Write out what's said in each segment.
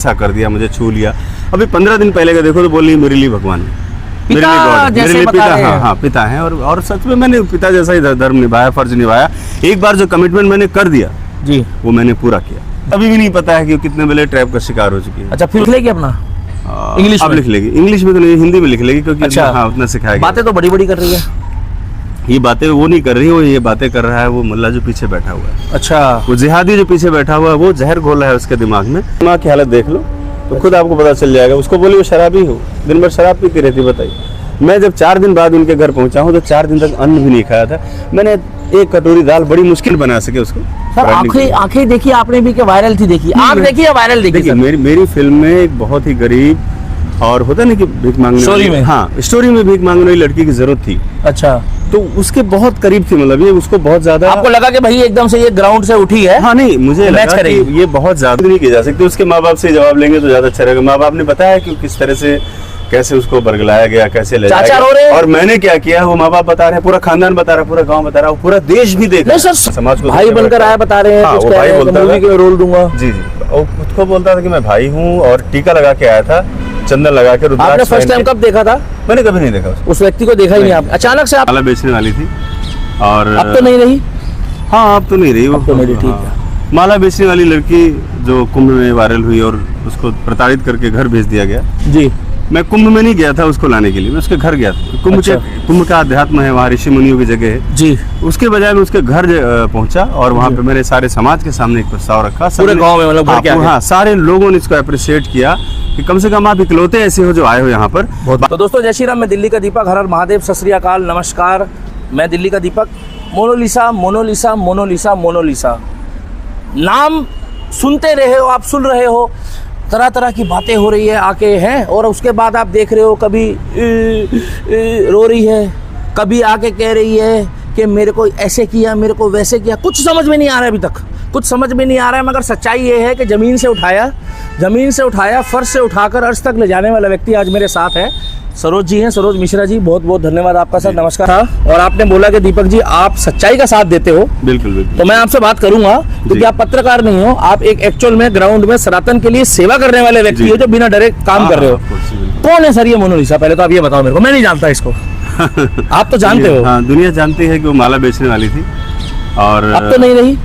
ऐसा कर दिया, मुझे छू लिया। अभी 15 दिन पहले का देखो तो बोली मेरे लिए भगवान है, मेरे लिए गॉड है, मेरे लिए पिता। हाँ पिता है। और सच में मैंने पिता जैसा ही धर्म निभाया, फर्ज निभाया। एक बार जो कमिटमेंट मैंने कर दिया जी, वो मैंने पूरा किया। अभी भी नहीं पता है कि कितने बड़े ट्रैप का शिकार हो चुकी है। अच्छा, फिर लिख लेगी अपना इंग्लिश अब लिख लेगी। इंग्लिश में तो नहीं, हिंदी में लिख लेगी, क्योंकि अच्छा, हाँ उतना सिखाया। बातें तो बड़ी बड़ी कर रही है। ये बातें वो नहीं कर रही, वो ये बातें कर रहा है वो मुल्ला जो पीछे बैठा हुआ है। अच्छा, वो जिहादी जो पीछे बैठा हुआ है, वो जहर घोला है उसके दिमाग में। दिमाग की हालत देख लो तो खुद आपको पता चल जाएगा। उसको बोली वो शराबी हो, दिन भर शराब पीती रहती। बताइए, मैं जब 4 दिन बाद उनके घर पहुंचा हूँ तो 4 दिन तक अन्न भी नहीं खाया था मैंने। एक कटोरी दाल बड़ी मुश्किल बना सके उसको। सर आंखें देखी आपने भी कि वायरल थी? देखी आंख देखी या वायरल देखी? देखिए मेरी फिल्म में एक बहुत ही गरीब और होता नहीं कि भीख मांगने स्टोरी में, हाँ स्टोरी में भीख मांगने वाली लड़की की जरूरत थी। अच्छा, तो उसके बहुत करीब थी, मतलब ये उसको बहुत ज्यादा। आपको लगा कि भाई एकदम से ये ग्राउंड से उठी है? हाँ नहीं, मुझे लगा कि ये बहुत ज्यादा नहीं की जा सकती। उसके माँ बाप से जवाब लेंगे तो ज्यादा अच्छा रहेगा। माँ बाप ने बताया कि किस तरह से कैसे उसको बरगलाया गया, कैसे ले जाया गया। और मैंने क्या किया, वो माँ बाप बता रहे हैं, पूरा खानदान बता रहा है, पूरा गांव बता रहा है, पूरा देश भी देख रहा है। समाज को भाई बनकर आया बता रहे हैं। हाँ, वो भाई बोलता था कि रोल दूंगा। जी जी, वो खुद को बोलता था कि मैं भाई हूँ और टीका लगा के आया था, चंदन लगा के। आपने फर्स्ट टाइम कब देखा था? मैंने कभी नहीं देखा उस व्यक्ति को, देखा ही नहीं। आप अचानक से माला बेचने वाली थी और अब तो नहीं रही। हाँ अब तो नहीं रही, अब तो नहीं रही। ठीक है। माला बेचने वाली लड़की जो कुंभ में वायरल हुई और उसको प्रताड़ित करके घर भेज दिया गया। जी, मैं कुंभ में नहीं गया था उसको लाने के लिए, मैं उसके घर गया था। कुंभ का अध्यात्म है, वहाँ ऋषि मुनियों की जगह है जी। उसके बजाय मैं उसके घर पहुंचा और वहाँ पे मैंने सारे समाज के सामने एक प्रस्ताव रखा। पूरे गांव में, मतलब हाँ सारे लोगों ने इसको अप्रिशिएट किया कि कम से कम आप इकलौते ऐसे हो जो आए हो यहाँ पर। तो दोस्तों, जय श्री राम। मैं दिल्ली का दीपक, हर हर महादेव, सत श्री अकाल, नमस्कार। मैं दिल्ली का दीपक। मोनालिसा, मोनालिसा, मोनालिसा, मोनालिसा नाम सुनते रहे हो, आप सुन रहे हो, तरह तरह की बातें हो रही है आके हैं। और उसके बाद आप देख रहे हो, कभी रो रही है, कभी आके कह रही है कि मेरे को ऐसे किया, मेरे को वैसे किया। कुछ समझ में नहीं आ रहा है, अभी तक कुछ समझ में नहीं आ रहा है। मगर सच्चाई ये है कि ज़मीन से उठाया, फर्श से उठाकर अर्श तक ले जाने वाला व्यक्ति आज मेरे साथ है। सरोज जी हैं, सरोज मिश्रा जी, बहुत बहुत धन्यवाद आपका सर, नमस्कार। हाँ, और आपने बोला कि दीपक जी आप सच्चाई का साथ देते हो। बिल्कुल बिल्कुल। तो मैं आपसे बात करूंगा, क्योंकि आप पत्रकार नहीं हो, आप एक एक्चुअल में ग्राउंड में सनातन के लिए सेवा करने वाले व्यक्ति हो, जो बिना डरे काम कर रहे हो। कौन है सर ये मोनालिसा? पहले तो आप ये बताओ मेरे को, मैं नहीं जानता इसको। आप तो जानते हो। हाँ, दुनिया जानती है कि वो माला बेचने वाली थी और अब तो नहीं रही।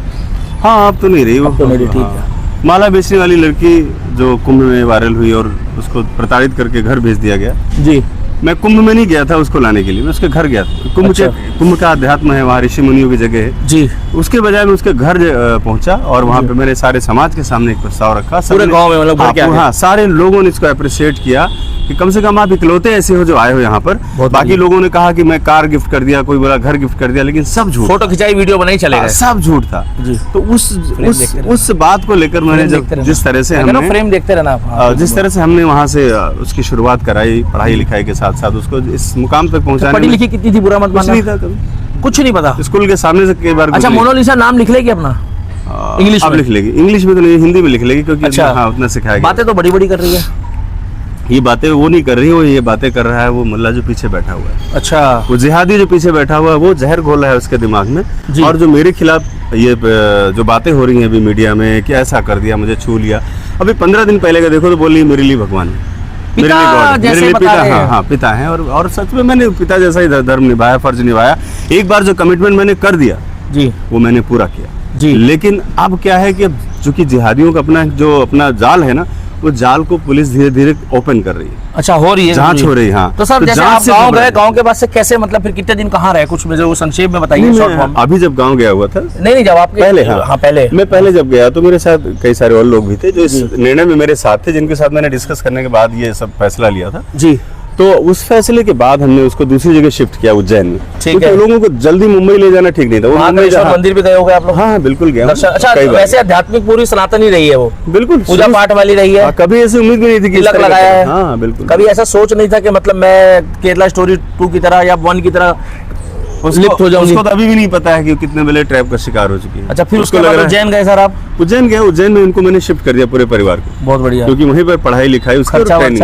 हाँ अब तो नहीं रही, वो तो नहीं रही। ठीक है। माला बेचने वाली लड़की जो कुंभ में वायरल हुई और उसको प्रताड़ित करके घर भेज दिया गया जी। मैं कुंभ में नहीं गया था उसको लाने के लिए, मैं उसके घर गया था। कुंभ का अध्यात्म है, वहाँ ऋषि मुनियों की जगह है जी। उसके बजाय मैं उसके घर पहुंचा और वहाँ पे मैंने सारे समाज के सामने एक प्रस्ताव रखा। पूरे गांव में, मतलब हाँ सारे लोगों ने इसको अप्रिशिएट किया कि कम से कम आप इकलौते ऐसे हो जो आए हो यहाँ पर। बाकी लोगों ने कहा कि मैं कार गिफ्ट कर दिया, कोई बोला घर गिफ्ट कर दिया, लेकिन सब झूठ। फोटो खिंचाई, वीडियो बनाई, चलेगा, सब झूठ था जी। तो उस बात को लेकर मैंने जिस तरह से हमने फ्रेम देखते रहना, जिस तरह से हमने वहाँ से उसकी शुरुआत कराई, पढ़ाई लिखाई के साथ साथ उसको इस मुकाम तक पहुँचाने। पढ़ी लिखी कितनी थी? बुरा मत मानना। नहीं था कभी, कुछ नहीं पता। स्कूल के सामने से कई बार। अच्छा, मोनालिसा नाम लिख लेगी अपना इंग्लिश में? लिख लेगी। इंग्लिश में तो नहीं, हिंदी में लिख लेगी, क्योंकि अच्छा, हाँ उतना सिखाया। बातें तो बड़ी बड़ी कर रही है। ये बातें वो नहीं कर रही, वो ये बातें कर रहा है वो मुल्ला जो पीछे बैठा हुआ है। अच्छा, वो जिहादी जो पीछे बैठा हुआ है, वो जहर घोला है उसके दिमाग में। और जो मेरे खिलाफ ये जो बातें हो रही हैं अभी मीडिया में कि ऐसा कर दिया, मुझे छू लिया। अभी 15 दिन पहले का देखो तो बोली मेरे लिए भगवान है, मेरे लिए गॉड है, मेरे लिए पिता। हाँ पिता है। और सच में मैंने पिता जैसा ही धर्म निभाया, फर्ज निभाया। एक बार जो कमिटमेंट मैंने कर दिया जी, वो मैंने पूरा किया जी। लेकिन अब क्या है कि चूंकि जिहादियों का अपना जाल है ना, वो जाल को पुलिस धीरे धीरे ओपन कर रही है। अच्छा, हो रही है, जांच हो रही है। हाँ, तो सर जैसे आप गांव गए, गांव के बाद से कैसे, मतलब फिर कितने दिन कहाँ रहे, कुछ मुझे वो संक्षेप में बताइए। अभी जब गांव गया हुआ था, नहीं जब आप पहले, मैं पहले जब गया तो मेरे साथ कई सारे और लोग भी थे जो इस निर्णय में मेरे साथ थे, जिनके साथ मैंने डिस्कस करने के बाद ये सब फैसला लिया था जी। तो उस फैसले के बाद हमने उसको दूसरी जगह शिफ्ट किया, उज्जैन में। ठीक है। लोगों को जल्दी मुंबई ले जाना ठीक नहीं था। वो मंदिर भी गए होंगे आप लोग? हाँ बिल्कुल गया। अच्छा, वैसे आध्यात्मिक पूरी सनातन ही रही है वो? बिल्कुल, पूजा पाठ वाली रही है। कभी ऐसी उम्मीद भी नहीं थी कि तिलक लगाया है। हाँ बिल्कुल। कभी ऐसा सोच नहीं था कि मतलब मैं केरला स्टोरी 2 की तरह या 1 की तरह लिप्त हो जाऊंगी? उसको तो अभी भी नहीं पता है कि कितने बड़े ट्रैप का शिकार हो चुकी है। अच्छा, फिर उसके बाद उज्जैन गए सर आप? उज्जैन गया, उज्जैन में इनको मैंने शिफ्ट कर दिया पूरे परिवार को। बहुत बढ़िया, क्योंकि वहीं पर पढ़ाई लिखाई उसका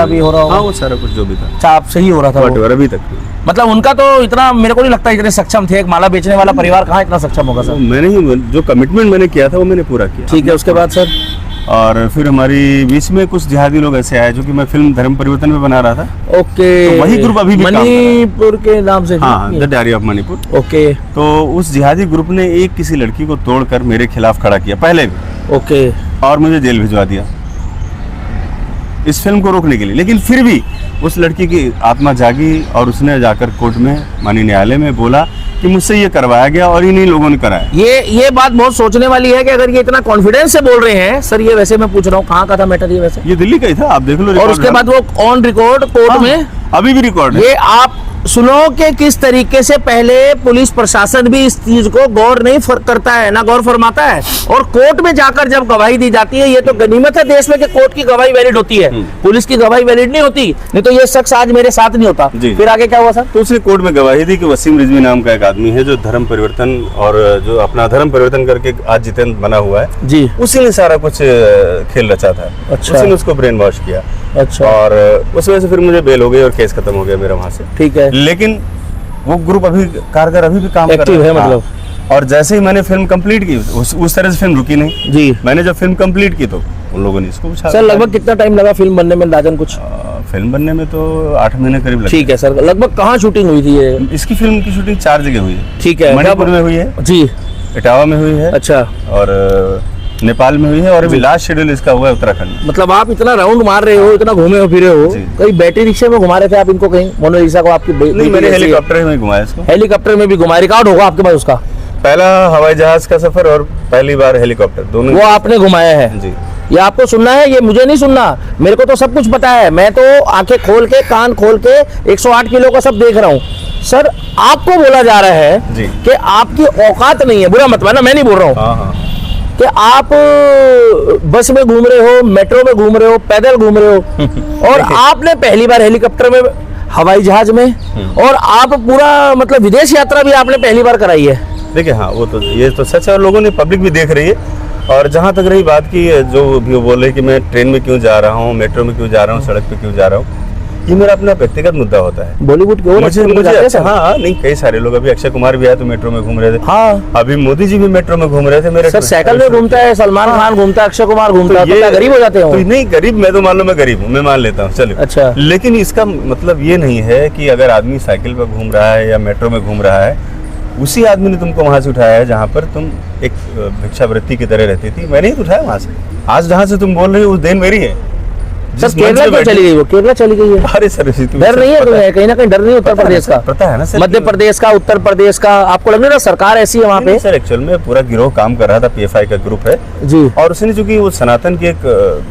भी हो रहा होगा। हाँ, वो सारा कुछ जो भी था। अच्छा, आप सही हो रहा था अभी तक। मतलब उनका तो इतना मेरे को नहीं लगता इतने सक्षम थे। एक माला बेचने वाला परिवार कहाँ इतना सक्षम होगा सर? मैंने ही जो कमिटमेंट मैंने किया था वो मैंने पूरा किया। ठीक है, उसके बाद सर और फिर हमारी बीच में कुछ जिहादी लोग ऐसे आए जो कि मैं फिल्म धर्म परिवर्तन में बना रहा था। ओके, तो वही ग्रुप अभी भी काम कर रहा है। मणिपुर के नाम से? हाँ, the diary of Manipur. Okay. तो उस जिहादी ग्रुप ने एक किसी लड़की को तोड़कर मेरे खिलाफ खड़ा किया पहले भी। ओके। और मुझे जेल भिजवा दिया इस फिल्म को रोकने के लिए। लेकिन फिर भी उस लड़की की आत्मा जागी और उसने जाकर कोर्ट में, माननीय न्यायालय में बोला कि मुझसे ये करवाया गया और इन्हीं लोगों ने कराया। ये बात बहुत सोचने वाली है कि अगर ये इतना कॉन्फिडेंस से बोल रहे हैं। सर ये वैसे मैं पूछ रहा हूँ कहाँ का था मैटर ये वैसे? ये दिल्ली का ही था, आप देख लो। और उसके बाद वो ऑन रिकॉर्ड कोर्ट में अभी भी रिकॉर्ड है। ये आप सुनो कि किस तरीके से पहले पुलिस प्रशासन भी इस चीज को गौर नहीं करता है, ना गौर फरमाता है, और कोर्ट में जाकर जब गवाही दी जाती है, ये तो गनीमत है देश में कि कोर्ट की गवाही वैलिड होती है, पुलिस की गवाही वैलिड नहीं होती, नहीं तो ये शख्स आज मेरे साथ नहीं होता। फिर आगे क्या हुआ सर? तो उसने कोर्ट में गवाही दी कि वसीम रिजवी नाम का एक आदमी है जो धर्म परिवर्तन और जो अपना धर्म परिवर्तन करके आज जितेंद्र बना हुआ है जी, उसी ने सारा कुछ खेल रचा था। अच्छा। उसी ने उसको ब्रेन वॉश किया। अच्छा। और उस वजह से फिर मुझे बेल हो गई और केस खत्म हो गया मेरा वहां से। ठीक है। लेकिन वो ग्रुप अभी कारगर अभी भी काम कर रहा है, मतलब। और जैसे ही मैंने फिल्म कंप्लीट की उस तरह से फिल्म रुकी नहीं जी। मैंने जब फिल्म कंप्लीट की तो उन लोगों ने इसको पूछा। सर लगभग कितना टाइम लगा फिल्म बनने में अंदाजन कुछ? फिल्म बनने में तो 8 महीने करीब लगे। ठीक है सर। लगभग कहाँ शूटिंग हुई थी ये? इसकी फिल्म की शूटिंग 4 जगह हुई है। ठीक है। मणिपुर में हुई है जी, इटावा में हुई है, अच्छा, और नेपाल में हुई है, और अभी लास्ट शेड्यूल इसका हुआ है उत्तराखंड। मतलब आप इतना राउंड मार रहे हो, इतना घूमे हो फिरे हो, कहीं बैटरी रिक्शे में घुमा रहे थे आप इनको कहीं? मोनालिसा को आपकी नहीं, मैंने हेलीकॉप्टर में घुमाया इसको। हेलीकॉप्टर में भी घुमाया? रिकॉर्ड होगा आपके पास उसका? पहला हवाई जहाज का सफर और पहली बार हेलीकॉप्टर, दोनों वो आपने घुमाया है जी। ये आपको सुनना है, ये मुझे नहीं सुनना, मेरे को तो सब कुछ पता है। मैं तो आंखें खोल के कान खोल के 108 किलो का सब देख रहा हूँ। सर आपको बोला जा रहा है कि आपकी औकात नहीं है, बुरा मत मानना, मैं नहीं बोल रहा हूँ, कि आप बस में घूम रहे हो, मेट्रो में घूम रहे हो, पैदल घूम रहे हो, और आपने पहली बार हेलीकॉप्टर में, हवाई जहाज में, और आप पूरा मतलब विदेश यात्रा भी आपने पहली बार कराई है। देखिए हाँ, वो तो ये तो सच है, और लोगों ने, पब्लिक भी देख रही है। और जहाँ तक रही बात की, जो भी वो बोल रहे कि मैं ट्रेन में क्यों जा रहा हूँ, मेट्रो में क्यों जा रहा हूँ, सड़क पे क्यों जा रहा हूँ, ये मेरा अपना व्यक्तिगत मुद्दा होता है। बॉलीवुड के मुझे अच्छा, हाँ नहीं, कई सारे लोग, अभी अक्षय कुमार भी आए तो मेट्रो में घूम रहे थे। हाँ, अभी मोदी जी भी मेट्रो में घूम रहे थे। मेरे सर साइकिल में घूमता है, सलमान खान घूमता है, अक्षय कुमार घूमता है, तो क्या गरीब हो जाते हैं? तो नहीं, गरीब मैं तो मान लो मैं गरीब हूँ, मैं मान लेता हूँ, चलो अच्छा। लेकिन इसका मतलब ये नहीं है कि अगर आदमी साइकिल पर घूम रहा है या मेट्रो में घूम रहा है, उसी आदमी ने तुमको वहां से उठाया है जहाँ पर तुम एक भिक्षावृत्ति की तरह रहती थी। मैंने ही तो उठाया वहां से। आज जहाँ से तुम बोल रहे हो उस देन मेरी है। सर केरला क्यों चली गई? वो केरला चली गई है? अरे सर, डर नहीं है तुम्हें? कहीं ना कहीं डर नहीं उत्तर प्रदेश का? पता है ना सर, मध्य प्रदेश का, उत्तर प्रदेश का, आपको लग रहा है सरकार ऐसी है वहाँ पे? सर एक्चुअल में पूरा गिरोह काम कर रहा था, पीएफआई का ग्रुप है जी, और उसने चूंकि वो सनातन की एक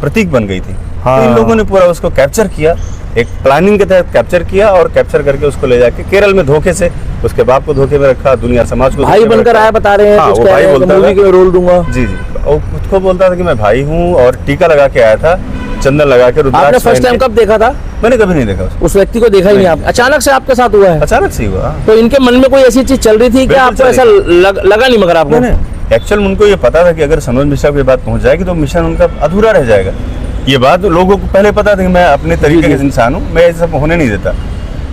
प्रतीक बन गई थी, तो इन लोगों ने पूरा उसको कैप्चर किया, एक प्लानिंग के तहत कैप्चर किया, और कैप्चर करके उसको ले जाके केरल में धोखे से उसके बाप को धोखे में रखा, दुनिया समाज को भाई बनकर आया, बता रहे हैं। हाँ, वो भाई बोलता था कि मैं रोल दूंगा। जी जी, वो खुद को बोलता था कि मैं भाई हूँ, और टीका लगा के आया था, चंदन लगा के। आपने फर्स्ट टाइम कब देखा था? मैंने कभी नहीं देखा उस व्यक्ति को, देखा ही नहीं आप? अचानक से आपके साथ हुआ है? अचानक से हुआ। तो इनके मन में कोई ऐसी चीज चल रही थी कि आपको ऐसा लगा नहीं? मगर आपको एक्चुअल उनको ये पता था कि अगर सनोज मिश्रा को ये बात पहुंच जाएगी तो मिशन उनका अधूरा रह जाएगा। ये बात लोगों को पहले पता था कि मैं अपने तरीके का इंसान हूँ, मैं ऐसा होने नहीं देता।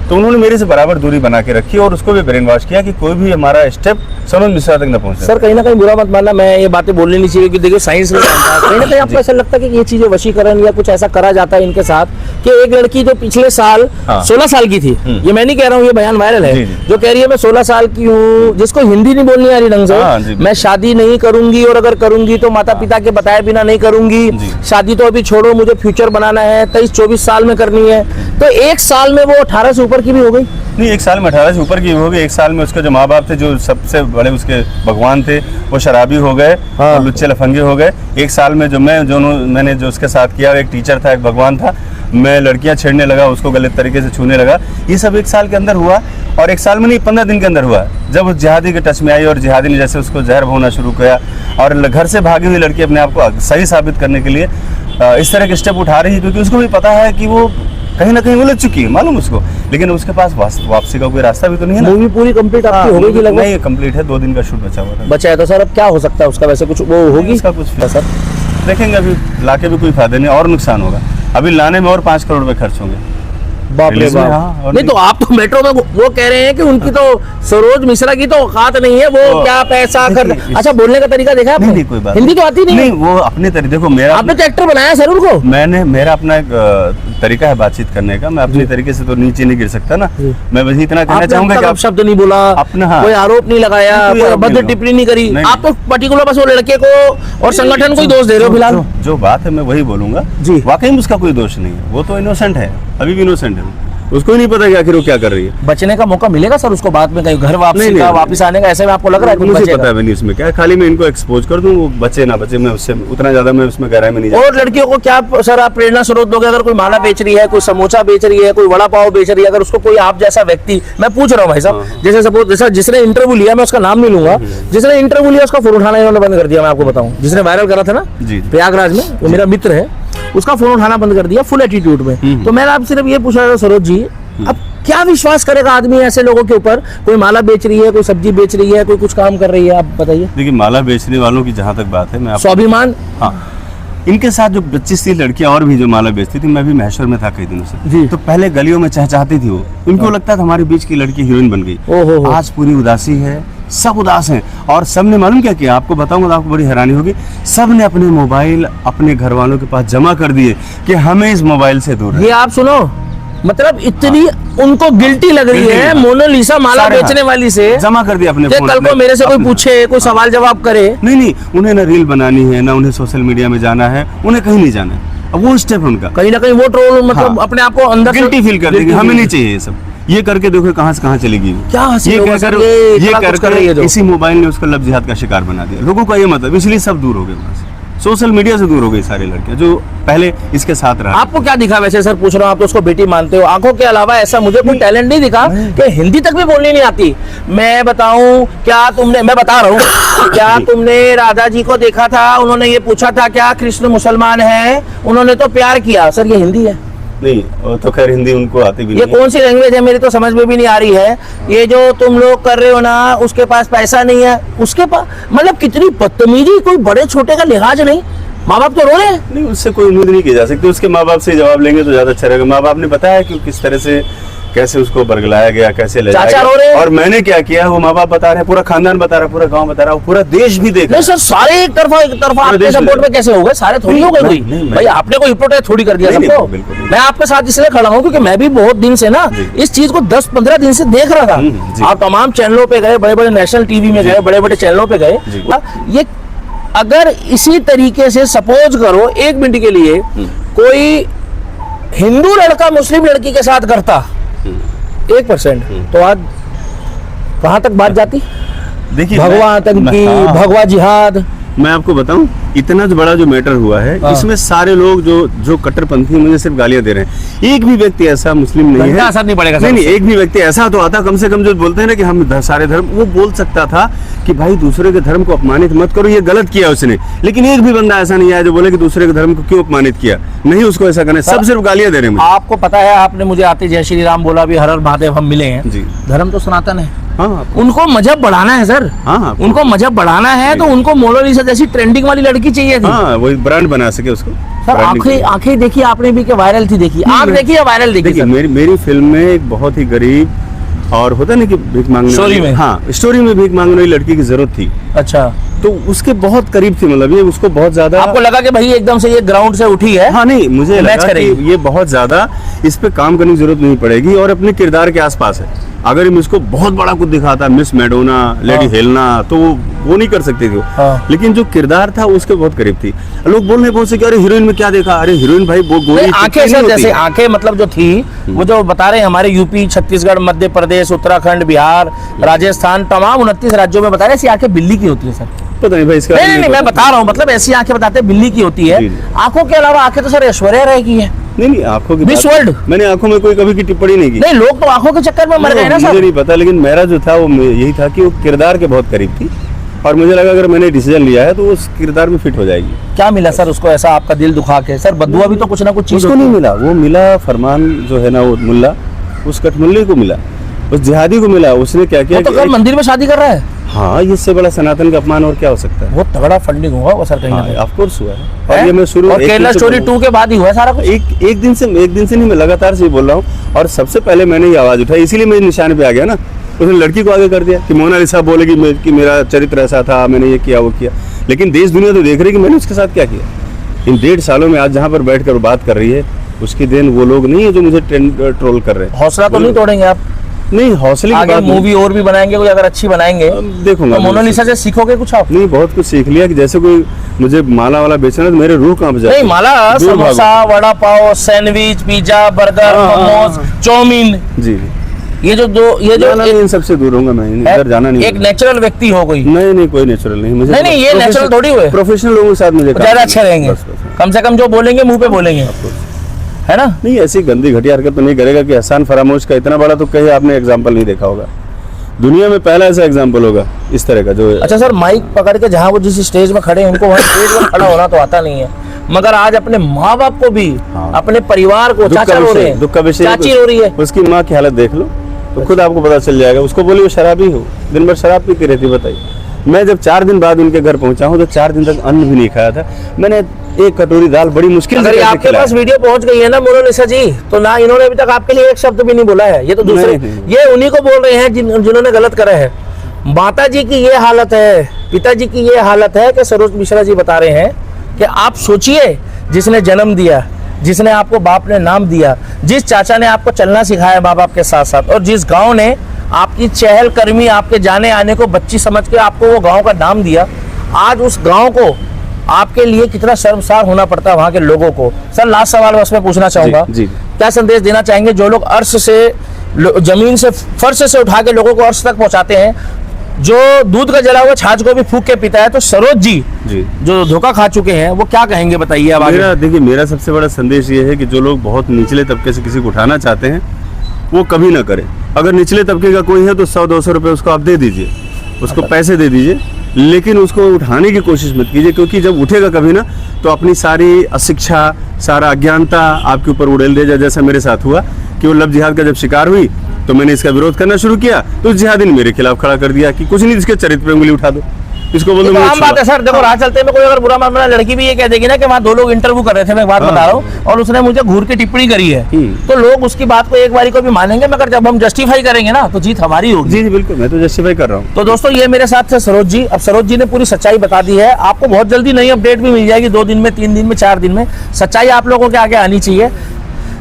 तो उन्होंने मेरे से बराबर दूरी बना के रखी, और उसको भी ब्रेन वॉश किया कि कोई भी हमारा स्टेप सनोज मिश्रा तक न पहुंचे। सर कहीं ना कहीं बुरा मत मानना, मैं ये बातें बोलनी नहीं चाहिए, कि देखिए साइंस में कहीं ना कहीं आपको ऐसा लगता है कि ये चीजें वशीकरण या कुछ ऐसा करा जाता है इनके साथ, कि एक लड़की जो पिछले साल 16 साल की थी, ये मैं नहीं कह रहा हूँ, ये बयान वायरल है, जो कह रही है मैं 16 साल की हूँ, जिसको हिंदी नहीं बोलनी आ रही ढंग से, मैं शादी नहीं करूंगी, और अगर करूंगी तो माता पिता के बताए बिना नहीं करूंगी, शादी तो अभी छोड़ो, मुझे फ्यूचर बनाना है, 23-24 साल में करनी है। तो एक साल में वो 18 से ऊपर की भी हो गई? नहीं, एक साल में 18 से ऊपर की हो गई। एक साल में उसके जो माँ बाप थे, जो सबसे बड़े उसके भगवान थे, वो शराबी हो गए, और लुच्चे लफंगे हो गए। एक साल में मैंने जो उसके साथ किया, एक टीचर था, एक भगवान था, मैं लड़कियां छेड़ने लगा, उसको गलत तरीके से छूने लगा। ये सब एक साल के अंदर हुआ, और एक साल में नहीं, 15 दिन के अंदर हुआ, जब उस जिहादी के टच में आई, और जिहादी ने जैसे उसको जहर भोगना शुरू किया, और घर से भागी हुई लड़की अपने आप को सही साबित करने के लिए इस तरह के स्टेप उठा रही है, क्योंकि उसको भी पता है कि वो कहीं ना कहीं उलझ चुकी है, मालूम उसको, लेकिन उसके पास वापसी का कोई रास्ता भी तो नहीं है ना। मूवी पूरी कंप्लीट आपकी हो गई लगभग? नहीं, कंप्लीट है, 2 दिन का शूट बचा हुआ था। बचा है, तो सर अब क्या हो सकता है उसका? वैसे कुछ वो होगी इसका कुछ सर देखेंगे, अभी लाके भी कोई फायदा नहीं, और नुकसान होगा। अभी लाने में और 5 करोड़ रुपए खर्च होंगे। बाप रे पुलिस में, बाप। हाँ, और नहीं तो आप तो मेट्रो में वो कह रहे हैं कि उनकी तो सरोज मिश्रा की तो औकात नहीं है, वो क्या पैसा कर। अच्छा, बोलने का तरीका देखा आपने? नहीं, कोई बात हिंदी तो आती नहीं है। वो अपने तरीके, देखो मेरा आपने तो एक्टर बनाया सर उनको। मेरा अपना एक तरीका है बातचीत करने का, मैं अपने तरीके से तो नीचे नहीं गिर सकता ना। मैं बस इतना कहना आपने चाहूंगा अब कि तक आप शब्द नहीं बोला, अपना, हाँ। कोई आरोप नहीं लगाया, कोई कोई आरोप अभद्र नहीं टिप्पणी नहीं करी। नहीं, आप तो पर्टिकुलर बस वो लड़के को और संगठन को ही दोष दे रहे हो फिलहाल। जो बात है मैं वही बोलूंगा जी। वाकई में उसका कोई दोष नहीं है, वो तो इनोसेंट है, अभी भी इनोसेंट है, उसको ही नहीं पता कि आखिर वो क्या कर रही है। बचने का मौका मिलेगा सर उसको बाद में कहीं घर वापसी नहीं, का, नहीं। वापस आने का, ऐसे में आपको लग रहा है कुछ मुझे बचेगा? पता है नहीं उसमें क्या है, खाली मैं इनको एक्सपोज कर दूं, वो बचे ना बचे मैं उससे उतना ज्यादा मैं उसमें गहराई में नहीं जाता। और लड़कियों को क्या सर आप प्रेरणा स्रोत दोगे? अगर कोई माला बेच रही है, कोई समोसा बेच रही है, कोई वड़ा पाव बेच रही है, अगर उसको कोई आप जैसा व्यक्ति, मैं पूछ रहा हूँ भाई साहब, जैसे सपोज जैसा जिसने इंटरव्यू लिया, मैं उसका नाम नहीं लूंगा, जिसने इंटरव्यू लिया उसका फोन उठाना इन्होंने बंद कर दिया। मैं आपको बताऊं, जिसने वायरल करा था ना जी। प्रयागराज में, वो मेरा मित्र है, उसका फोन उठाना बंद कर दिया फुल एटीट्यूड में। तो मैंने आप सिर्फ ये पूछा था सरोज जी, अब क्या विश्वास करेगा आदमी ऐसे लोगों के ऊपर? कोई माला बेच रही है, कोई सब्जी बेच रही है, कोई कुछ काम कर रही है, आप बताइए। देखिए माला बेचने वालों की जहाँ तक बात है, मैं आपको स्वाभिमान, हाँ, इनके साथ जो 25-30 लड़कियां और भी जो माला बेचती थी, मैं भी महेश्वर में था कई दिनों जी। से, तो पहले गलियों में चहचहाती थी वो, उनको लगता था हमारे बीच की लड़की हीरोइन बन गई। ओहो हो। आज पूरी उदासी है, सब उदास हैं, और सब ने मालूम क्या किया, आपको बताऊंगा तो आपको बड़ी हैरानी होगी, सब ने अपने मोबाइल अपने घर वालों के पास जमा कर दिए कि हमें इस मोबाइल से दूर ये आप सुनो, मतलब इतनी उनको गिल्टी लग रही है मोनालिसा माला सारे बेचने वाली से, जमा कर दिया अपने कि फोन कल को में, मेरे से कोई अपने- पूछे, कोई सवाल जवाब करे। नहीं, उन्हें ना रील बनानी है, ना उन्हें सोशल मीडिया में जाना है, उन्हें कहीं नहीं जाना है। अब वो स्टेप है उनका, कहीं ना कहीं वो ट्रोल मतलब हाँ। अपने आप को अंदर से गिल्टी फील कर देगी, guilty हमें feel- नहीं चाहिए ये सब। ये करके देखो कहाँ से कहाँ चली गई वो। क्या हंसी ये लोगों कहकर से, ये ये इतना कुछ कर रही है करके जो। इसी मोबाइल ने उसको लब जिहाद का शिकार बना दिया लोगों का, ये मतलब इसलिए सब दूर हो गए वहाँ से, सोशल मीडिया से दूर हो गई सारी लड़कियां जो पहले इसके साथ रहा। आपको क्या दिखा वैसे सर, पूछ रहा हूँ, आप तो उसको बेटी मानते हो, आंखों के अलावा ऐसा मुझे कोई टैलेंट नहीं दिखा कि हिंदी तक भी बोलनी नहीं आती। मैं बताऊं क्या तुमने, मैं बता रहा हूँ, क्या तुमने राधा जी को देखा था, उन्होंने ये पूछा था क्या कृष्ण मुसलमान है, उन्होंने तो प्यार किया। सर ये हिंदी है? नहीं, वो तो खैर हिंदी उनको आती भी ये नहीं है। कौन सी लैंग्वेज है, मेरी तो समझ में भी नहीं आ रही है। ये जो तुम लोग कर रहे हो ना, उसके पास पैसा नहीं है, उसके पास, मतलब कितनी बदतमीजी, कोई बड़े छोटे का लिहाज नहीं। माँ बाप तो रो रहे हैं। नहीं, उससे कोई उम्मीद नहीं की जा सकती, उसके माँ बाप से जवाब लेंगे तो ज्यादा अच्छा रहेगा। माँ बाप ने बताया कि किस तरह से कैसे उसको बरगलाया गया, कैसे ले चाचा जाया रो रहे हैं। गया, और मैंने क्या किया वो माँ बाप बता रहे हैं, पूरा खानदान बता रहा है, पूरा गांव बता रहा है, पूरा देश भी देख रहा नहीं है। सर, सारे एक तरफा आपके देश सपोर्ट में- में कैसे हो गए? सारे थोड़ी हो गए कोई। नहीं, भाई आपने कोई हिप्नोटाइज थोड़ी कर दिया नहीं, सबको। बिल्कुल नहीं। मैं आपके साथ इसलिए खड़ा हूँ क्योंकि मैं भी बहुत दिन से ना जी। इस चीज को 10-15 दिन से देख रहा था। जी। आप तमाम चैनलों पे गए, बड़े बड़े नेशनल टीवी में गए, बड़े बड़े चैनलों पे गए। जी। ये अगर इसी तरीके से सपोज करो 1 मिनट के लिए कोई हिंदू लड़का मुस्लिम लड़की के साथ करता 1%, तो आज कहाँ तक बात जाती? देखिए भगवा आतंकी, हाँ। भगवा जिहाद। मैं आपको बताऊं, इतना जो बड़ा जो मैटर हुआ है, हाँ। इसमें सारे लोग जो कट्टरपंथी हैं, मुझे सिर्फ गालियां दे रहे हैं। एक भी व्यक्ति ऐसा मुस्लिम नहीं घंटा है, असर नहीं पड़ेगा नहीं सर नहीं, उससे। एक भी व्यक्ति ऐसा तो आता, कम से कम जो बोलते हैं ना कि हम सारे धर्म, वो बोल सकता था कि भाई दूसरे के धर्म को अपमानित मत करो, ये गलत किया उसने। लेकिन एक भी बंदा ऐसा नहीं आया जो बोले कि दूसरे के धर्म को क्यों अपमानित किया, नहीं उसको ऐसा करना, सब सिर्फ गालियां दे रहे हैं मुझे। आपको पता है, आपने मुझे आते जय श्री राम बोला भी, हर हर महादेव हम मिले हैं। जी। धर्म तो सनातन है, हाँ उनको मजहब बढ़ाना है सर। हाँ, उनको मजहब बढ़ाना है तो उनको मोनालिसा जैसी ट्रेंडिंग वाली लड़की चाहिए थी। हाँ, वही ब्रांड बना सके उसको। सर branding आंखें देखी आपने भी कि वायरल थी? देखी आप, देखी या वायरल देखी देखिए, सर? मेरी फिल्म में एक बहुत ही गरीब और होता है ना कि भीख मांगने स्टोरी वाली- में? हाँ, स्टोरी में भीख मांगने वाली लड़की की जरूरत थी, अच्छा, तो उसके बहुत करीब थी, मतलब ये उसको बहुत ज्यादा। आपको लगा कि भाई एकदम से ये ग्राउंड से उठी है? हाँ, नहीं, मुझे मैच लगा करेगी। कि ये बहुत ज्यादा इस पे काम करने की जरूरत नहीं पड़ेगी, और अपने किरदार के आसपास है। अगर हम इसको बहुत बड़ा कुछ दिखाता, मिस मैडोना, लेडी हेलना, तो वो नहीं कर सकती थी वो। हाँ। लेकिन जो किरदार था उसके बहुत करीब थी। लोग बोल रहे बहुत से कि अरे हीरोइन में क्या देखा, अरे हीरोइन भाई वो गोरी नहीं, आंखें चिकनी सर होती जैसे है। आंखें मतलब जो थी वो जो बता रहे हैं हमारे यूपी, छत्तीसगढ़, मध्य प्रदेश, उत्तराखंड, बिहार, राजस्थान, तमाम 29 राज्यों में बता रहे हैं ऐसी आंखें बिल्ली की होती है सर। पता नहीं भाई इसका। नहीं, मैं बता रहा हूँ, मतलब ऐसी आंखें बताते हैं बिल्ली की होती है। जी, जी। आंखों के अलावा आंखें तो सर ऐश्वर्या राय की है। नहीं, आंखों की मिस बात- वर्ल्ड। मैंने आंखों में कोई कभी की टिप्पणी नहीं की। नहीं, लोग तो आंखों के चक्कर में मर गए ना मुझे सर। नहीं पता, लेकिन मेरा जो था वो यही था कि वो किरदार के बहुत करीब थी, और मुझे लगा अगर मैंने डिसीजन लिया है तो वो उस किरदार में फिट हो जाएगी। क्या मिला सर उसको ऐसा आपका दिल दुखा के? सर बदुआ भी तो कुछ ना कुछ चीज उसको होती नहीं है। मिला, वो मिला फरमान जो है ना, वो मुल्ला, उस कठमुल्ले को मिला, उस जिहादी को मिला। उसने क्या किया वो तो कि कल एक- मंदिर में शादी कर रहा है। हाँ, इससे बड़ा सनातन का अपमान और क्या हो सकता है। बहुत तगड़ा फंडिंग हुआ होगा सर कहीं ना हाँ, कहीं। ऑफ कोर्स हुआ है। है? और ये मैं शुरू और केरला स्टोरी 2 के बाद ही हुआ है सारा कुछ। एक दिन से नहीं, मैं लगातार से बोल रहा हूँ। और सबसे पहले मैंने ये आवाज उठाई, इसीलिए मैं निशाने पे आ गया ना। उसने लड़की को आगे कर दिया कि मोनालिसा बोलेगी कि मेरा चरित्र ऐसा था, मैंने ये किया वो किया। लेकिन देश दुनिया तो देख रही कि मैंने उसके साथ क्या किया। इन 1.5 सालों में आज जहाँ पर बैठ कर बात कर रही है, उसकी देन वो लोग नहीं है जो मुझे ट्रोल कर रहे हैं। हौसला तो नहीं तोड़ेंगे आप? नहीं, हौसले की आगे बात मूवी और भी बनाएंगे कोई, अगर अच्छी बनाएंगे देखूंगा। तो मोनालिसा से सीखोगे कुछ आप? नहीं, बहुत कुछ सीख लिया कि जैसे कोई मुझे माला वाला बेचना तो मेरे रूह कांप जाती है। नहीं, माला, दूर भागो। Samosa, vada pav, sandwich, pizza, burger, momos, chow mein, जी, ये जो इन सबसे दूर होऊंगा मैं, इधर जाना नहीं। एक नेचुरल व्यक्ति हो कोई। नहीं, कोई नेचुरल नहीं मुझे। नहीं, ये नेचुरल थोड़ी हुए। प्रोफेशनल लोगों के साथ मुझे ज्यादा अच्छे रहेंगे, कम से कम जो बोलेंगे मुंह पे बोलेंगे, है ना? नहीं, ऐसी गंदी घटिया हरकत तो नहीं करेगा कि एहसान फरामोश का इतना बड़ा तो कहीं आपने एग्जाम्पल नहीं देखा होगा। दुनिया में पहला ऐसा एग्जाम्पल होगा इस तरह का जो। अच्छा सर, माइक पकड़ के जहाँ वो जिस स्टेज में खड़े हैं उनको वहाँ स्टेज में खड़ा होना तो आता नहीं है, मगर आज अपने माँ बाप को भी, अपने परिवार को, चाचा रो रहे हैं, दुख का विषय, चाची रो रही है, उसकी माँ की हालत देख लो तो खुद आपको पता चल जाएगा। उसको बोलिए वो शराबी हो, दिन भर शराब पीती रहती, बताइए। मैं जब 4 दिन बाद उनके घर पहुंचा हूँ तो 4 दिन तक अन्न भी नहीं खाया था मैंने। एक कटोरी दाल बड़ी मुश्किल से। अगर आपके पास वीडियो पहुंच गई है ना मोनालिसा जी, तो ना इन्होंने अभी तक आपके लिए एक शब्द भी नहीं बोला है। ये तो दूसरे, ये उन्हीं को बोल रहे हैं जिन्होंने गलत करा है। माता जी की ये हालत है, पिताजी की ये हालत है कि सरोज मिश्रा जी बता रहे हैं कि आप सोचिए, जिसने जन्म दिया, जिसने आपको बाप ने नाम दिया, जिस चाचा ने आपको चलना सिखाया माँ बाप के साथ साथ, और जिस गांव ने आपकी चहलकदमी, आपके जाने आने को बच्ची समझ के आपको वो गांव का नाम दिया, आज उस गांव को आपके लिए कितना शर्मसार होना पड़ता है वहां के लोगों को। सर, लास्ट सवाल बस मैं पूछना चाहूंगा, क्या संदेश देना चाहेंगे जो लोग अर्श से, जमीन से, फर्श से उठा के लोगों को अर्श तक पहुंचाते हैं, जो दूध का जला हुआ छाछ को भी फूंक के पीता है, तो सरोज जी जो धोखा खा चुके हैं वो क्या कहेंगे, बताइए अब आगे। देखिए, मेरा सबसे बड़ा संदेश ये है कि जो लोग बहुत निचले तबके से किसी को उठाना चाहते हैं वो कभी ना करें। अगर निचले तबके का कोई है तो 100-200 रुपए उसको आप दे दीजिए, उसको पैसे दे दीजिए, लेकिन उसको उठाने की कोशिश मत कीजिए, क्योंकि जब उठेगा कभी ना तो अपनी सारी अशिक्षा, सारा अज्ञानता आपके ऊपर उड़ेल देगा। जैसा मेरे साथ हुआ कि वो लव जिहाद का जब शिकार हुई तो मैंने इसका विरोध करना शुरू किया, तो जिहादी ने मेरे खिलाफ खड़ा कर दिया कि कुछ नहीं, इसके चरित्र पे उंगली उठा दो, इसको बोलो। तो आम बात है सर, देखो राह चलते में कोई अगर बुरा मामला, लड़की भी ये कह देगी ना कि वहाँ 2 लोग इंटरव्यू कर रहे थे, मैं एक बात बता रहा हूँ, और उसने मुझे घूर के टिप्पणी करी है, तो लोग उसकी बात को एक बारी को भी मानेंगे, मगर जब हम जस्टिफाई करेंगे ना तो जीत हमारी होगी। जी बिल्कुल, मैं तो जस्टिफाई कर रहा हूँ। तो दोस्तों, ये मेरे साथ थे सरोज जी। अब सरोज जी ने पूरी सच्चाई बता दी है, आपको बहुत जल्दी नई अपडेट भी मिल जाएगी, 2 दिन में, 3 दिन में, 4 दिन में। सच्चाई आप लोगों के आगे आनी चाहिए।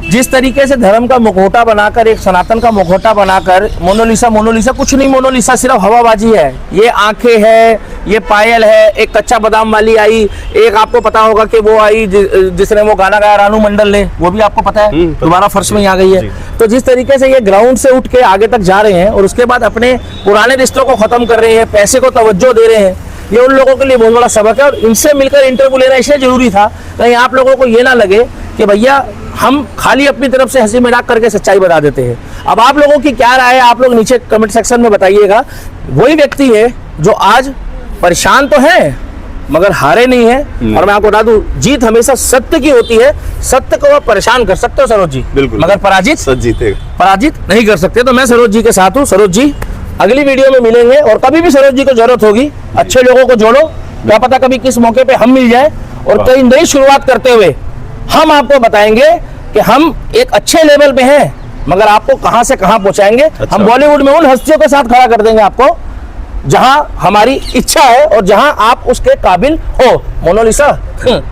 जिस तरीके से धर्म का मुखौटा बनाकर, एक सनातन का मुखौटा बनाकर, मोनालिसा कुछ नहीं, मोनालिसा सिर्फ हवाबाजी है। ये आंखें है, ये पायल है, एक कच्चा बादाम वाली आई, एक आपको पता होगा कि वो आई जिसने वो गाना गाया रानू मंडल ने, वो भी आपको पता है, दोबारा फर्श में आ गई है। तो जिस तरीके से ये ग्राउंड से उठ के आगे तक जा रहे हैं और उसके बाद अपने पुराने रिश्तों को खत्म कर रहे हैं, पैसे को तवज्जो दे रहे हैं, ये उन लोगों के लिए बहुत बड़ा सबक है। और इनसे मिलकर इंटरव्यू लेना इसलिए जरूरी था कहीं आप लोगों को ये ना लगे कि भैया हम खाली अपनी तरफ से हंसी मजाक करके सच्चाई बता देते हैं। अब आप लोगों की क्या राय है, आप लोग नीचे कमेंट सेक्शन में बताइएगा। वही व्यक्ति है जो आज परेशान तो है मगर हारे नहीं है, और मैं आपको बता दूं, जीत हमेशा सत्य की होती है। सत्य को आप परेशान कर सकते हो सरोज जी, बिल्कुल, मगर पराजित सच जीतेगा, पराजित नहीं कर सकते। तो मैं सरोज जी के साथ हूँ। सरोज जी, अगली वीडियो में मिलेंगे, और कभी भी सरोज जी को जरूरत होगी, अच्छे लोगों को जोड़ो, क्या पता कभी किस मौके पे हम मिल जाए, और कई नई शुरुआत करते हुए हम आपको बताएंगे कि हम एक अच्छे लेवल पे हैं, मगर आपको कहां से कहां पहुंचाएंगे। हम बॉलीवुड में उन हस्तियों के साथ खड़ा कर देंगे आपको जहां हमारी इच्छा है और जहां आप उसके काबिल हो। मोनालिसा,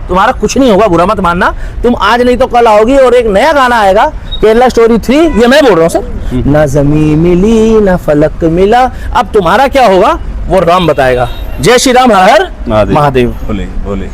तुम्हारा कुछ नहीं होगा, बुरा मत मानना, तुम आज नहीं तो कल आओगी, और एक नया गाना आएगा, केरला स्टोरी 3, ये मैं बोल रहा हूँ सर। ना जमीन मिली ना फलक मिला, अब तुम्हारा क्या होगा वो राम बताएगा। जय श्री राम, हर हर महादेव। बोले।